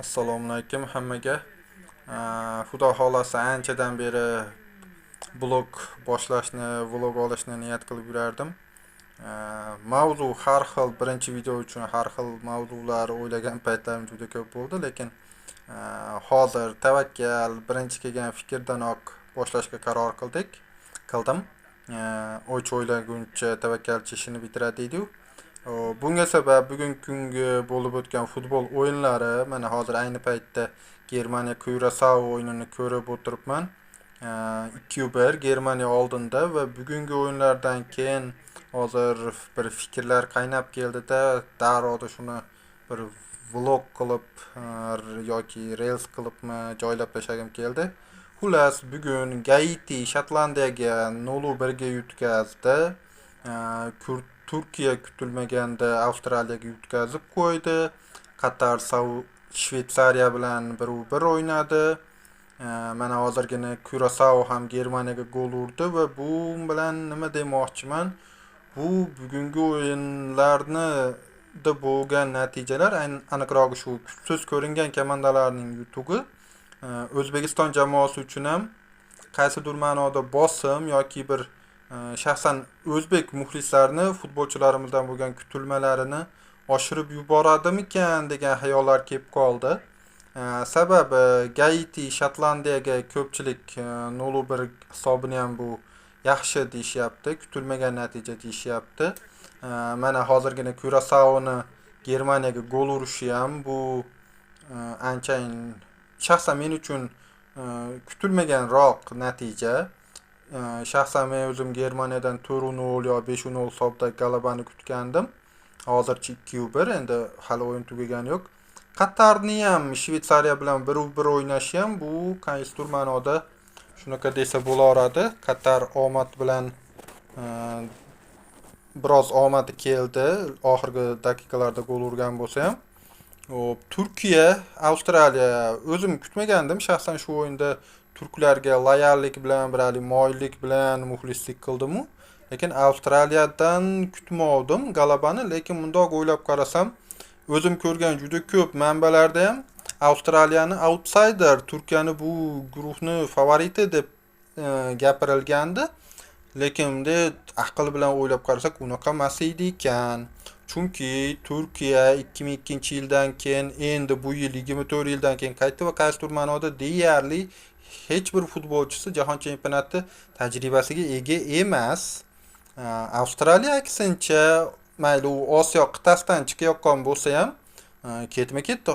Assalomu alaykum hammaga. Xudo xolasa anchadan beri blog boshlashni, vlog olishni niyat qilib yurardim. Mavzu har xil, birinchi video uchun har xil mavzular o'ylagan paytlarim juda ko'p bo'ldi, lekin hozir tavakkal birinchi kelgan fikrdanoq boshlashga qaror qildim. O'ch o'ylaguncha tavakkalchi ishini bitiradi deydi-ku. Bunga sabab bugungi kungi bo'lib o'tgan futbol o'yinlari. Mana hozir ayni paytda Germaniya Curaçao o'yinini ko'rib o'tiribman. 2-1 Germaniya oldinda va bugungi o'yinlardan keyin hozir bir fikrlar qaynab keldida, darrov shuni bir vlog qilib yoki reels qilibmi joylab tashlagim keldi. Xullas, bugun Gaiti Shotlandiyaga 0-1 ga yutqazdi. Turkiya kutilmaganda Avstraliyaga yutqazib qo'ydi. Qatar Shveysariya bilan 1-1 o'ynadi. Mana hozirgina Curaçao ham Germaniyaga gol urdi va bu bilan nima demoqchiman? Bu bugungi o'yinlarni da bo'lgan natijalar aniqrog'i shu kuchsiz ko'ringan komandalarning yutug'i. O'zbekiston jamoasi uchun ham qaysidir ma'noda bosim yoki bir shaxsan o'zbek muxlislarni futbolchilarimizdan bo'lgan kutilmalarini oshirib yuboradimikan degan xayollar kelib qoldi. Sababi Gaiti Shotlandiyaga ko'pchilik 0-1 hisobini ham bu yaxshi deyishyapti, kutilmagan natija deyishyapti. Mana hozirgina Curaçao'ni Germaniyaga gol urishi ham bu anchayin shaxsan men uchun kutilmaganroq natija. Shaxsan men o'zim Germaniyadan 4-0 yo 5-0 hisobda g'alabani kutgandim. Hozircha 2-1, endi hali o'yin tugagani yo'q. Qatarni ham Shveysariya bilan 1-1 o'ynashi ham bu qaysidir ma'noda shunaqa desa bo'lardi. Qatar omad bilan biroz omadi keldi, oxirgi daqiqalarda gol urgan bo'lsa ham. Turkiya, Avstraliya o'zim kutmagandim. Shaxsan shu o'yinda turklarga loyallik bilan, birali moyillik bilan muxlislik qildim-u. Lekin Avstraliyadan kutmovdim g'alabani, lekin bundoq o'ylab qarasam, o'zim ko'rgan juda ko'p manbalarda ham Avstraliyani outsider, Turkiyani bu guruhni favoriti deb gapirilgandi. Lekin bunday aql bilan o'ylab qarasak, unaqa emas edi ekan. Chunki Turkiya 2002-yildan keyin endi bu yil 24 yildan keyin qaytdi va qaysidir ma'noda deyarli hech bir futbolchisi jahon chempionati tajribasiga ega emas. Avstraliya aksincha, mayli u Osiyo qit'asidan chiqayotgan bo'lsa ham, ketma-ket